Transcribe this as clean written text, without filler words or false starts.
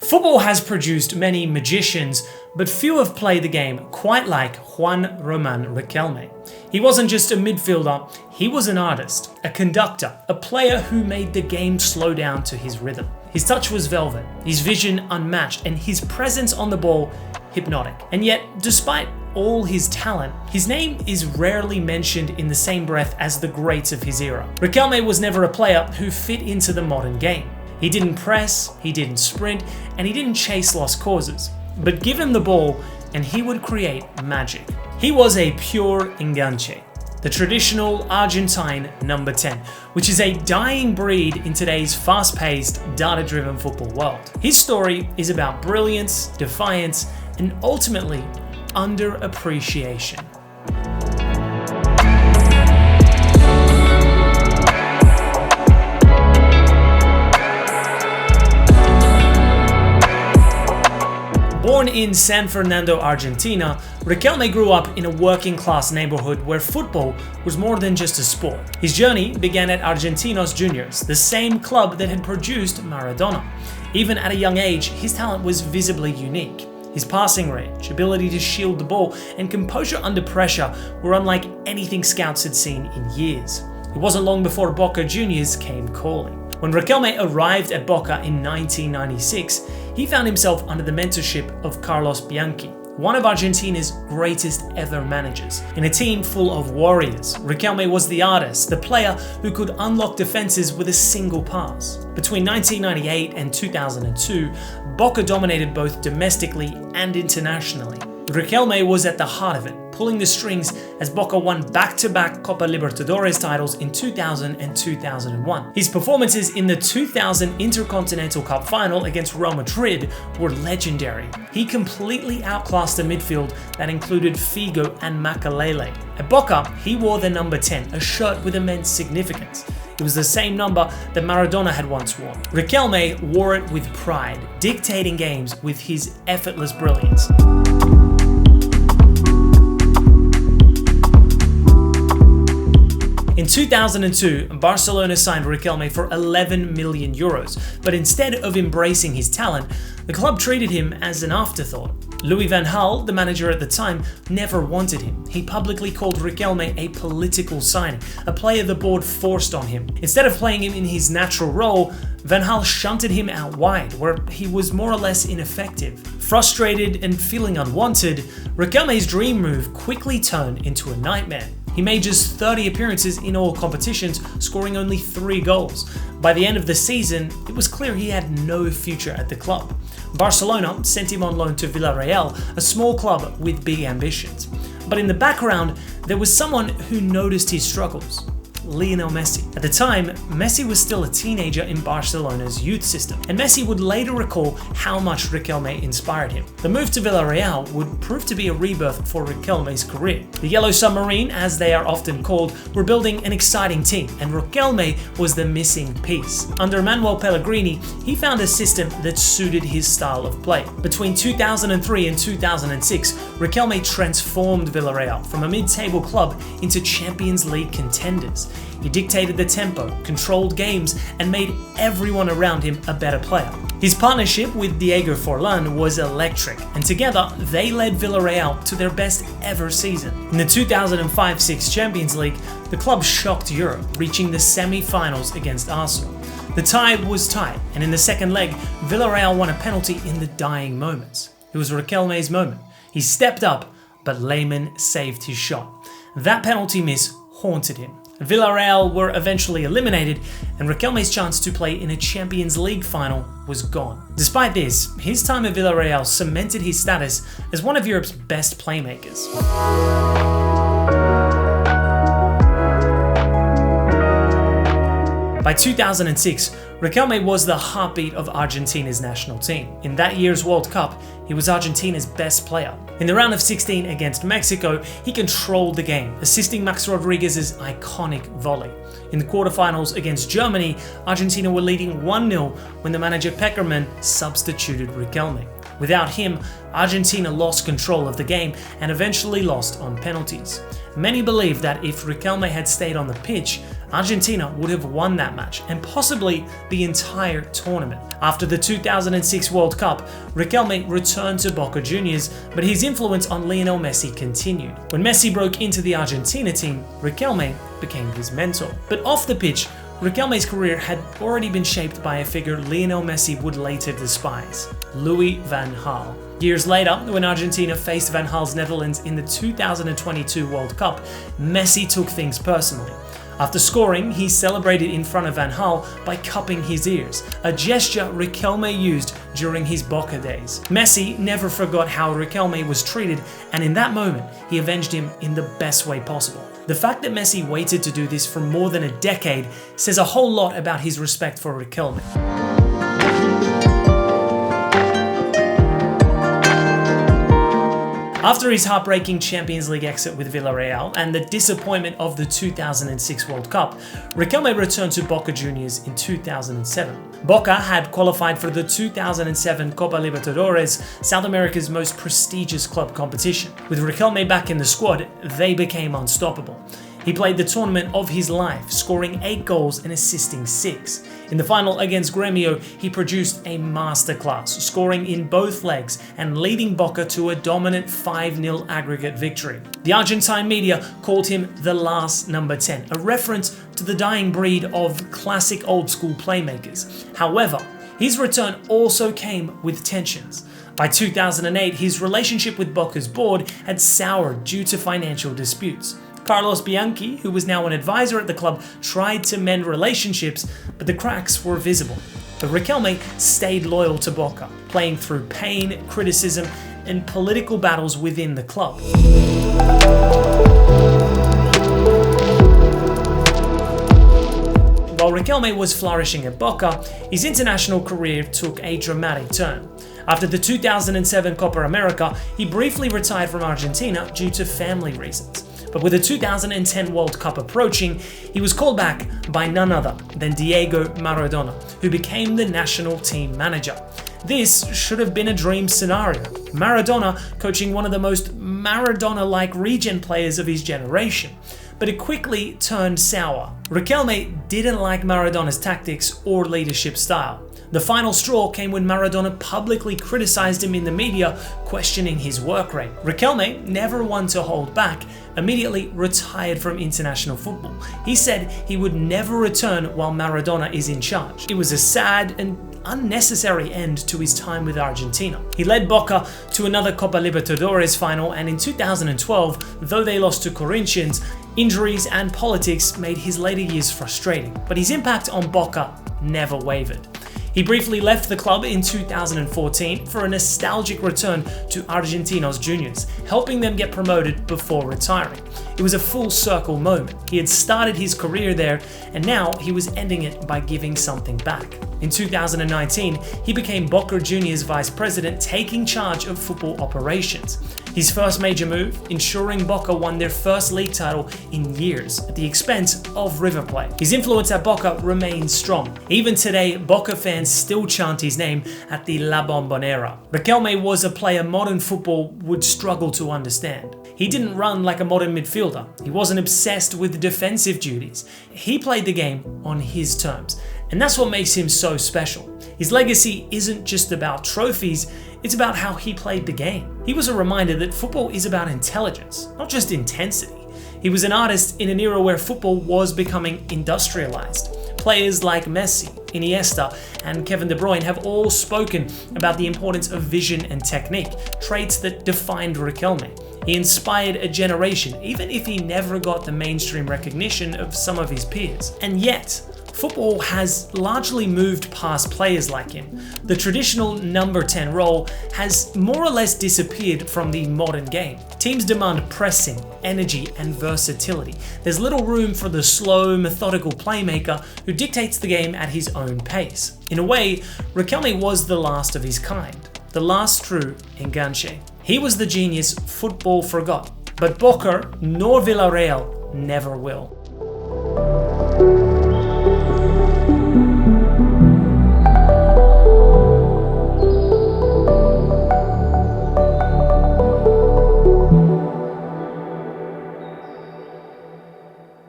Football has produced many magicians, but few have played the game quite like Juan Roman Riquelme. He wasn't just a midfielder, he was an artist, a conductor, a player who made the game slow down to his rhythm. His touch was velvet, his vision unmatched, and his presence on the ball hypnotic. And yet, despite all his talent, his name is rarely mentioned in the same breath as the greats of his era. Riquelme was never a player who fit into the modern game. He didn't press, he didn't sprint, and he didn't chase lost causes. But give him the ball and he would create magic. He was a pure enganche, the traditional Argentine number 10, which is a dying breed in today's fast-paced, data-driven football world. His story is about brilliance, defiance, and ultimately underappreciation. Born in San Fernando, Argentina, Riquelme grew up in a working-class neighborhood where football was more than just a sport. His journey began at Argentinos Juniors, the same club that had produced Maradona. Even at a young age, his talent was visibly unique. His passing range, ability to shield the ball, and composure under pressure were unlike anything scouts had seen in years. It wasn't long before Boca Juniors came calling. When Riquelme arrived at Boca in 1996, he found himself under the mentorship of Carlos Bianchi, one of Argentina's greatest ever managers. In a team full of warriors, Riquelme was the artist, the player who could unlock defenses with a single pass. Between 1998 and 2002, Boca dominated both domestically and internationally. Riquelme was at the heart of it, pulling the strings as Boca won back-to-back Copa Libertadores titles in 2000 and 2001. His performances in the 2000 Intercontinental Cup final against Real Madrid were legendary. He completely outclassed a midfield that included Figo and Makalele. At Boca, he wore the number 10, a shirt with immense significance. It was the same number that Maradona had once worn. Riquelme wore it with pride, dictating games with his effortless brilliance. In 2002, Barcelona signed Riquelme for 11 million euros, but instead of embracing his talent, the club treated him as an afterthought. Louis van Gaal, the manager at the time, never wanted him. He publicly called Riquelme a political signing, a player the board forced on him. Instead of playing him in his natural role, Van Gaal shunted him out wide, where he was more or less ineffective. Frustrated and feeling unwanted, Riquelme's dream move quickly turned into a nightmare. He made just 30 appearances in all competitions, scoring only 3 goals. By the end of the season, it was clear he had no future at the club. Barcelona sent him on loan to Villarreal, a small club with big ambitions. But in the background, there was someone who noticed his struggles. Lionel Messi. At the time, Messi was still a teenager in Barcelona's youth system, and Messi would later recall how much Riquelme inspired him. The move to Villarreal would prove to be a rebirth for Riquelme's career. The Yellow Submarine, as they are often called, were building an exciting team, and Riquelme was the missing piece. Under Manuel Pellegrini, he found a system that suited his style of play. Between 2003 and 2006, Riquelme transformed Villarreal from a mid-table club into Champions League contenders. He dictated the tempo, controlled games, and made everyone around him a better player. His partnership with Diego Forlán was electric, and together they led Villarreal to their best ever season. In the 2005-06 Champions League, the club shocked Europe, reaching the semi-finals against Arsenal. The tie was tight, and in the second leg, Villarreal won a penalty in the dying moments. It was Riquelme's moment. He stepped up, but Lehmann saved his shot. That penalty miss haunted him. Villarreal were eventually eliminated, and Riquelme's chance to play in a Champions League final was gone. Despite this, his time at Villarreal cemented his status as one of Europe's best playmakers. By 2006, Riquelme was the heartbeat of Argentina's national team. In that year's World Cup, he was Argentina's best player. In the round of 16 against Mexico, he controlled the game, assisting Max Rodriguez's iconic volley. In the quarterfinals against Germany, Argentina were leading 1-0 when the manager Peckerman substituted Riquelme. Without him, Argentina lost control of the game and eventually lost on penalties. Many believe that if Riquelme had stayed on the pitch, Argentina would have won that match and possibly the entire tournament. After the 2006 World Cup, Riquelme returned to Boca Juniors, but his influence on Lionel Messi continued. When Messi broke into the Argentina team, Riquelme became his mentor. But off the pitch, Riquelme's career had already been shaped by a figure Lionel Messi would later despise, Louis van Gaal. Years later, when Argentina faced Van Gaal's Netherlands in the 2022 World Cup, Messi took things personally. After scoring, he celebrated in front of Van Gaal by cupping his ears, a gesture Riquelme used during his Boca days. Messi never forgot how Riquelme was treated, and in that moment, he avenged him in the best way possible. The fact that Messi waited to do this for more than a decade says a whole lot about his respect for Riquelme. After his heartbreaking Champions League exit with Villarreal and the disappointment of the 2006 World Cup, Riquelme returned to Boca Juniors in 2007. Boca had qualified for the 2007 Copa Libertadores, South America's most prestigious club competition. With Riquelme back in the squad, they became unstoppable. He played the tournament of his life, scoring 8 goals and assisting 6. In the final against Gremio, he produced a masterclass, scoring in both legs and leading Boca to a dominant 5-0 aggregate victory. The Argentine media called him the last number 10, a reference to the dying breed of classic old-school playmakers. However, his return also came with tensions. By 2008, his relationship with Boca's board had soured due to financial disputes. Carlos Bianchi, who was now an advisor at the club, tried to mend relationships, but the cracks were visible. But Riquelme stayed loyal to Boca, playing through pain, criticism, and political battles within the club. While Riquelme was flourishing at Boca, his international career took a dramatic turn. After the 2007 Copa America, he briefly retired from Argentina due to family reasons. But with the 2010 World Cup approaching, he was called back by none other than Diego Maradona, who became the national team manager. This should have been a dream scenario. Maradona coaching one of the most Maradona-like regen players of his generation. But it quickly turned sour. Riquelme didn't like Maradona's tactics or leadership style. The final straw came when Maradona publicly criticized him in the media, questioning his work rate. Riquelme, never one to hold back, immediately retired from international football. He said he would never return while Maradona is in charge. It was a sad and unnecessary end to his time with Argentina. He led Boca to another Copa Libertadores final, and in 2012, though they lost to Corinthians, injuries and politics made his later years frustrating, but his impact on Boca never wavered. He briefly left the club in 2014 for a nostalgic return to Argentinos Juniors, helping them get promoted before retiring. It was a full circle moment. He had started his career there, and now he was ending it by giving something back. In 2019, he became Boca Juniors vice president, taking charge of football operations. His first major move, ensuring Boca won their first league title in years at the expense of River Plate. His influence at Boca remains strong. Even today, Boca fans still chant his name at the La Bombonera. Riquelme was a player modern football would struggle to understand. He didn't run like a modern midfielder. He wasn't obsessed with defensive duties. He played the game on his terms. And that's what makes him so special. His legacy isn't just about trophies, it's about how he played the game. He was a reminder that football is about intelligence, not just intensity. He was an artist in an era where football was becoming industrialized. Players like Messi, Iniesta, and Kevin De Bruyne have all spoken about the importance of vision and technique, traits that defined Riquelme. He inspired a generation, even if he never got the mainstream recognition of some of his peers. And yet, football has largely moved past players like him. The traditional number 10 role has more or less disappeared from the modern game. Teams demand pressing, energy, and versatility. There's little room for the slow, methodical playmaker who dictates the game at his own pace. In a way, Riquelme was the last of his kind, the last true enganche. He was the genius football forgot, but Boca nor Villarreal never will.